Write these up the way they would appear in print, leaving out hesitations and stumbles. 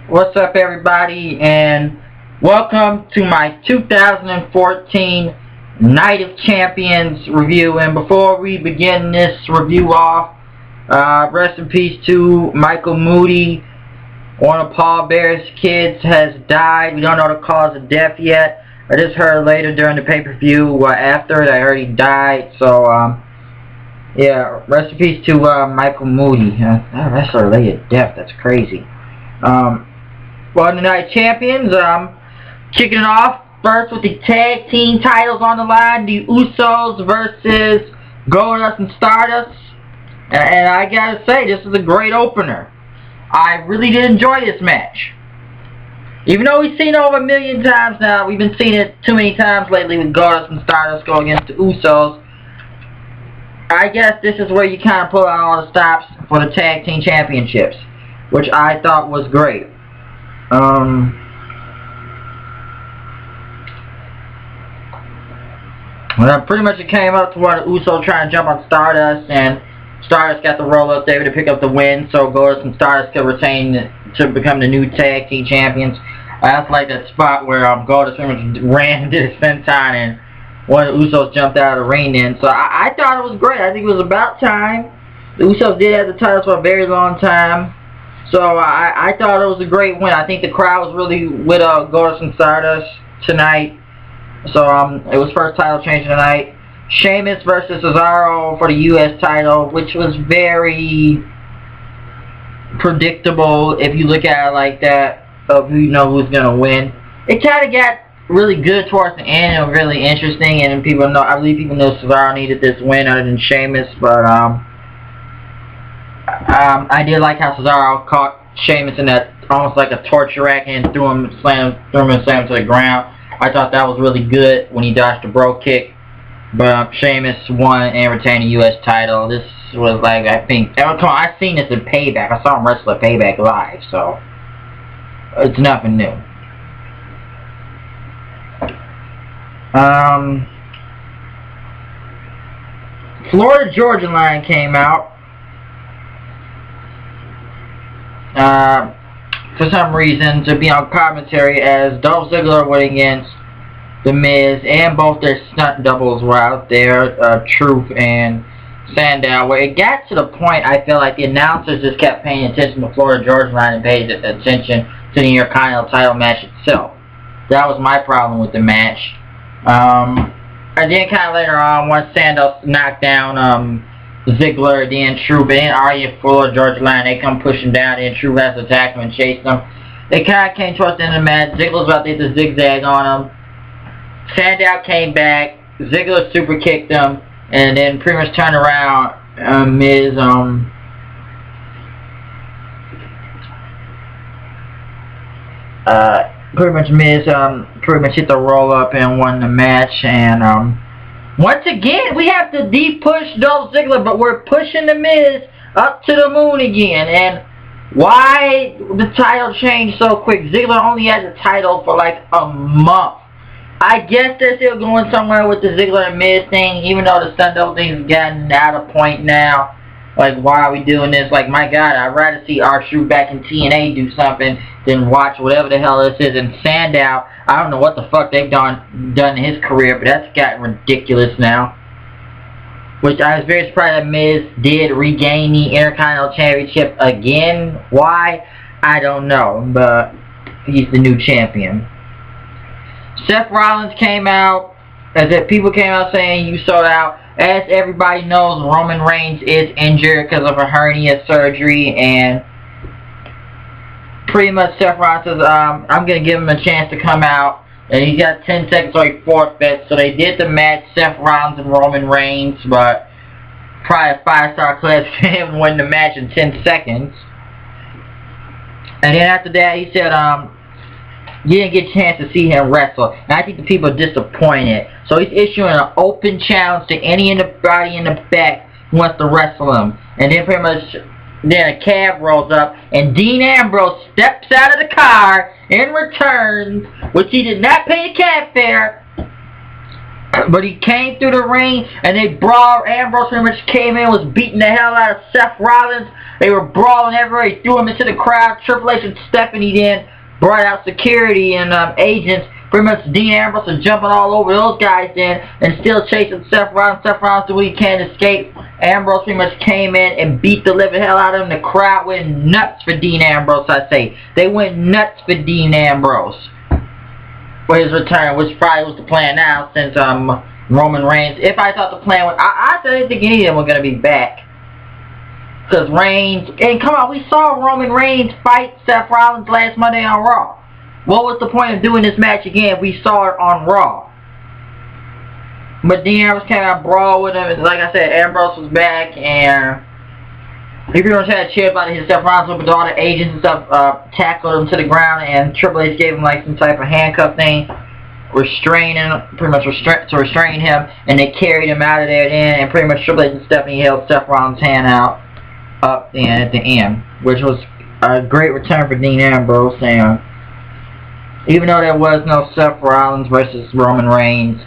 What's up, everybody, and welcome to my 2014 Night of Champions review. And before we begin this review off, rest in peace to Michael Moody. One of Paul Bear's kids has died. We don't know the cause of death yet. I just heard later during the pay-per-view after it, I heard he died. So, yeah, rest in peace to Michael Moody. That's a related death. That's crazy. Well, the Night Champions, kicking it off first with the tag team titles on the line. The Usos versus Goldust and Stardust. And I gotta say, this is a great opener. I really did enjoy this match. Even though we've seen it over a million times now, we've been seeing it too many times lately with Goldust and Stardust go against the Usos. I guess this is where you kind of pull out all the stops for the tag team championships, which I thought was great. Well, pretty much it came up to where the Usos trying to jump on Stardust, and Stardust got the roll up there to pick up the win, so Goldust and Stardust could retain to become the new tag team champions. That's like that spot where Goldust pretty much ran into the senton and one of the Usos jumped out of the ring then. So I thought it was great. I think it was about time. The Usos did have the titles for a very long time. So I thought it was a great win. I think the crowd was really with Goldust and Stardust tonight. So it was first title change tonight. Sheamus versus Cesaro for the U.S. title, which was very predictable if you look at it like that, of who you know who's gonna win. It kind of got really good towards the end and really interesting, and people know, I believe people know Cesaro needed this win other than Sheamus, but I did like how Cesaro caught Sheamus in that almost like a torture rack and threw him and slammed to the ground. I thought that was really good when he dodged the bro kick. But Sheamus won and retained the U.S. title. This was like, I think, I've seen this in Payback. I saw him wrestle at Payback live, so it's nothing new. Florida Georgia line came out. For some reason, to be on commentary, as Dolph Ziggler went against The Miz, and both their stunt doubles were out there, Truth and Sandow, where it got to the point I feel like the announcers just kept paying attention to Florida Georgia line and paid attention to the Intercontinental title match itself. That was my problem with the match. And then kind of later on, once Sandow knocked down Ziggler, then Truth, and then Arya Florida Georgia line, they come pushing down, and Truth has to attack them and chase them. They kind of came towards the end of the match. Ziggler's about to hit the zigzag on them. Sandow came back, Ziggler super kicked him, and then pretty much turned around. Miz pretty much hit the roll up and won the match. And once again, we have to push Dolph Ziggler, but we're pushing the Miz up to the moon again. And why the title changed so quick? Ziggler only had the title for like a month. I guess they're still going somewhere with the Ziggler and Miz thing, even though the stunt double thing's gotten out of point now. Like, why are we doing this? Like, my God, I'd rather see R-Truth back in TNA do something than watch whatever the hell this is. And Sandow, I don't know what the fuck they've done in his career, but that's gotten ridiculous now. Which I was very surprised that Miz did regain the Intercontinental Championship again. Why? I don't know, but he's the new champion. Seth Rollins came out, as if people came out saying you sold out. As everybody knows, Roman Reigns is injured because of a hernia surgery, and pretty much Seth Rollins says, I'm going to give him a chance to come out, and he's got 10 seconds so he forfeits. So they did the match, Seth Rollins and Roman Reigns, but probably a 5-star class for him to win the match in 10 seconds. And then after that, he said, you didn't get a chance to see him wrestle. And I think the people are disappointed. So he's issuing an open challenge to anybody in the back who wants to wrestle him. And then pretty much, then a cab rolls up, and Dean Ambrose steps out of the car and returns, which he did not pay the cab fare. But he came through the ring, and they brawled. Ambrose pretty much came in, was beating the hell out of Seth Rollins. They were brawling everywhere. He threw him into the crowd. Triple H and Stephanie then brought out security and agents. Pretty much Dean Ambrose was jumping all over those guys then and still chasing Seth Rollins. Seth Rollins did what he can to escape. Ambrose pretty much came in and beat the living hell out of him. The crowd went nuts for Dean Ambrose, I say. They went nuts for Dean Ambrose for his return, which probably was the plan now since Roman Reigns. If I thought the plan was, I didn't think any of them were going to be back. Because Reigns, and come on, we saw Roman Reigns fight Seth Rollins last Monday on Raw. What was the point of doing this match again if we saw it on Raw? But Dean Ambrose came out brawl with him, and like I said, Ambrose was back, and he pretty much had a chair about to hit Seth Rollins with all the agents and stuff, tackled him to the ground, and Triple H gave him like some type of handcuff thing, restrain him, and they carried him out of there then, and pretty much Triple H and Stephanie held Seth Rollins' hand out up at the end, which was a great return for Dean Ambrose. And even though there was no Seth Rollins versus Roman Reigns,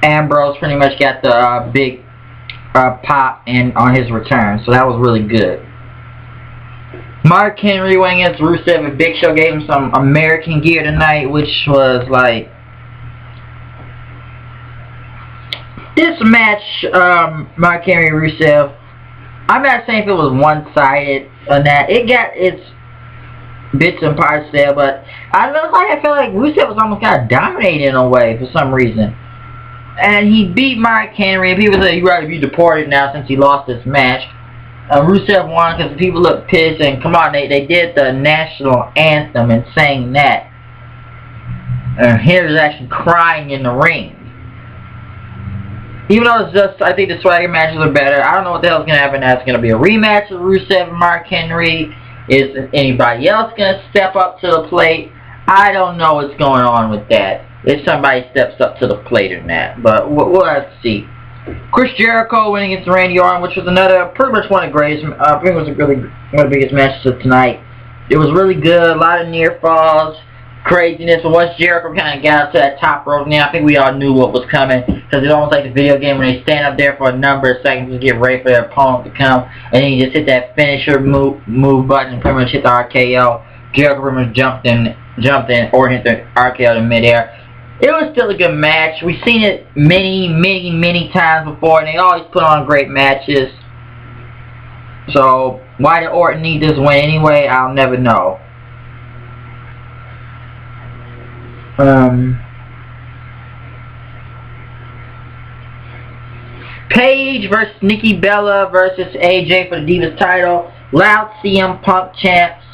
Ambrose pretty much got the big pop on his return, so that was really good. Mark Henry went against Rusev, and Big Show gave him some American gear tonight, which was like this match. Mark Henry Rusev, I'm not saying if it was one-sided on that. It got its bits and parts there, but I feel like Rusev was almost kind of dominating in a way for some reason. And he beat Mark Henry, and people say he'd rather be deported now since he lost this match. Rusev won because people look pissed, and come on, they did the national anthem and sang that. And Henry was actually crying in the ring. Even though it's just, I think the Swagger matches are better. I don't know what the hell's going to happen now. It's going to be a rematch of Rusev and Mark Henry. Is anybody else going to step up to the plate? I don't know what's going on with that. If somebody steps up to the plate or not. But we'll have to see. Chris Jericho winning against Randy Orton, which was pretty much one of the greatest, pretty much one of the biggest matches of tonight. It was really good. A lot of near falls. Craziness, but once Jericho kind of got up to that top rope, now I think we all knew what was coming, because it's almost like the video game when they stand up there for a number of seconds to get ready for their opponent to come, and then you just hit that finisher move button and pretty much hit the RKO. Jericho pretty much jumped in, or hit the RKO in midair. It was still a good match. We've seen it many times before, and they always put on great matches. So why did Orton need this win anyway? I'll never know. Paige versus Nikki Bella versus AJ for the Divas title. Loud CM Punk chants.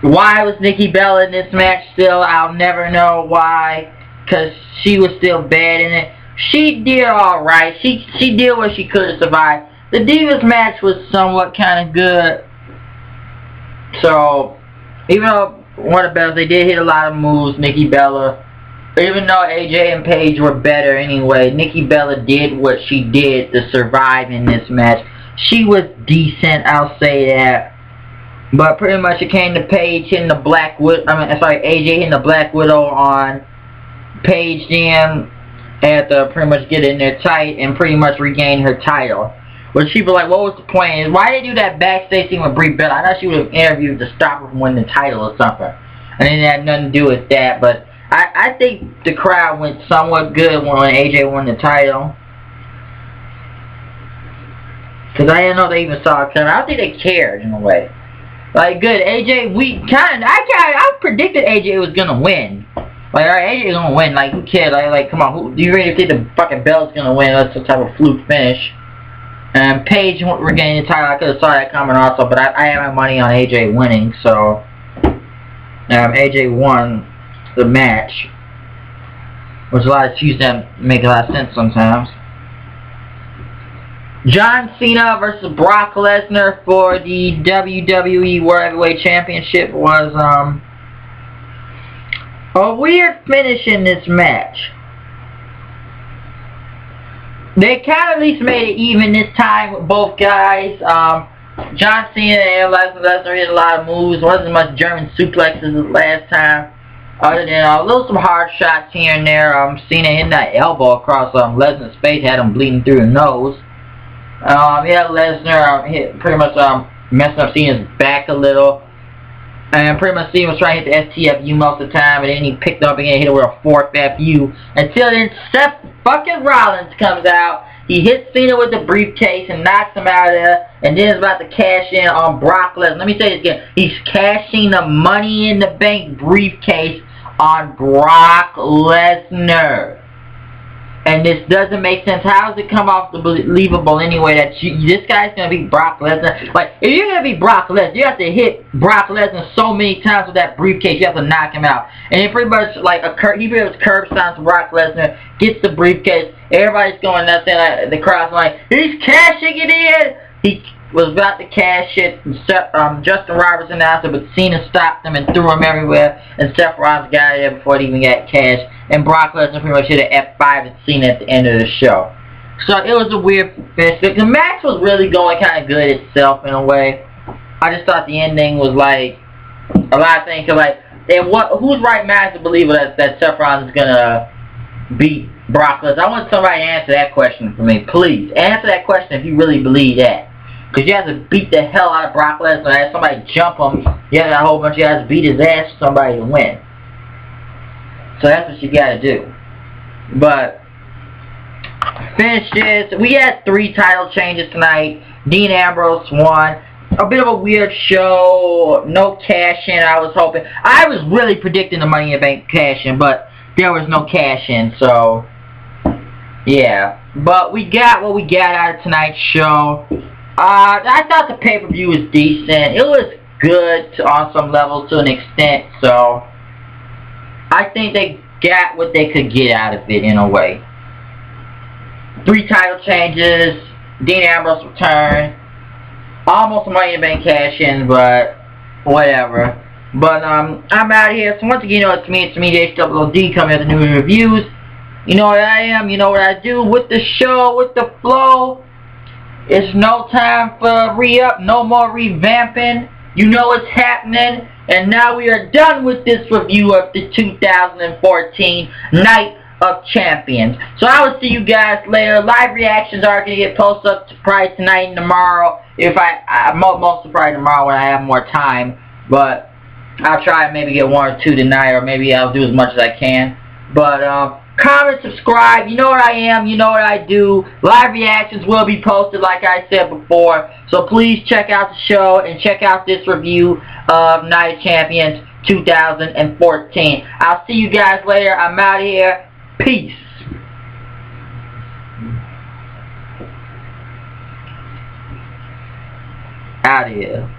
Why was Nikki Bella in this match still? I'll never know why. Because she was still bad in it. She did alright. She did what she could to survive. The Divas match was somewhat kind of good. So, even though one of the best, they did hit a lot of moves, Nikki Bella. Even though AJ and Paige were better anyway, Nikki Bella did what she did to survive in this match. She was decent, I'll say that. But pretty much it came to Paige hitting the AJ hitting the Black Widow on Paige then. Had to pretty much get in there tight and pretty much regain her title. Which people like, what was the point? Is why they do that backstage thing with Brie Bella? I thought she would have interviewed to stop her from winning the title or something. And it had nothing to do with that. But I think the crowd went somewhat good when AJ won the title. Because I didn't know they even saw it coming. I don't think they cared in a way. Like, good, AJ, I predicted AJ was going to win. Like, alright, AJ is going to win. Like, who cares? Like, come on, do you really think the fucking Bella's going to win? That's some type of fluke finish. And Paige regaining the title, I could have saw that coming also, but I had my money on AJ winning, so AJ won the match, which a lot of excuses that make a lot of sense sometimes. John Cena versus Brock Lesnar for the WWE World Heavyweight Championship was a weird finish in this match. They kind of at least made it even this time with both guys. John Cena and Lesnar hit a lot of moves. Wasn't much German suplexes as last time. Other than some hard shots here and there. Cena hitting that elbow across Lesnar's face, had him bleeding through the nose. Yeah, Lesnar pretty much messing up Cena's back a little. And pretty much Cena was trying to hit the STFU most of the time, and then he picked up again and hit it with a 4th FU. Until then, Seth fucking Rollins comes out. He hits Cena with the briefcase and knocks him out of there, and then is about to cash in on Brock Lesnar. Let me say this again. He's cashing the Money in the Bank briefcase on Brock Lesnar. And this doesn't make sense. How does it come off believable anyway that this guy's going to be Brock Lesnar? Like, if you're going to be Brock Lesnar, you have to hit Brock Lesnar so many times with that briefcase, you have to knock him out. And then pretty much like he pretty much curb stomps Brock Lesnar, gets the briefcase, everybody's going nuts, and like, the crowd's like, he's cashing it in! He was about to cash it, Justin Roberts announced it, but Cena stopped him and threw him everywhere, and Seth Rollins got it before it even got cashed, and Brock Lesnar pretty much hit an F5 at Cena at the end of the show. So it was a weird finish. The match was really going kind of good itself in a way. I just thought the ending was like, a lot of things, like, who's right man to believe that Seth Rollins is going to beat Brock Lesnar? I want somebody to answer that question for me, please. Answer that question if you really believe that. Because you have to beat the hell out of Brock Lesnar. Have somebody jump him. You have a whole bunch of guys beat his ass for somebody to win. So that's what you got to do. But finish this. We had 3 title changes tonight. Dean Ambrose won. A bit of a weird show. No cash in. I was hoping. I was really predicting the Money in the Bank cash in, but there was no cash in. So yeah. But we got what we got out of tonight's show. I thought the pay-per-view was decent. It was good on some levels to an extent, so I think they got what they could get out of it in a way. 3 title changes, Dean Ambrose return, almost a Money in the Bank cash-in, but whatever. But I'm out of here. So once again, it's me, HWOD, coming with the new reviews. You know what I am, you know what I do with the show, with the flow. It's no time for re-up, no more revamping. You know what's happening. And now we are done with this review of the 2014 Night of Champions. So I will see you guys later. Live reactions are going to get posted up to probably tonight and tomorrow. If mostly probably tomorrow when I have more time. But I'll try and maybe get 1 or 2 tonight, or maybe I'll do as much as I can. But comment, subscribe. You know what I am. You know what I do. Live reactions will be posted like I said before. So please check out the show and check out this review of Night of Champions 2014. I'll see you guys later. I'm out of here. Peace. Out of here.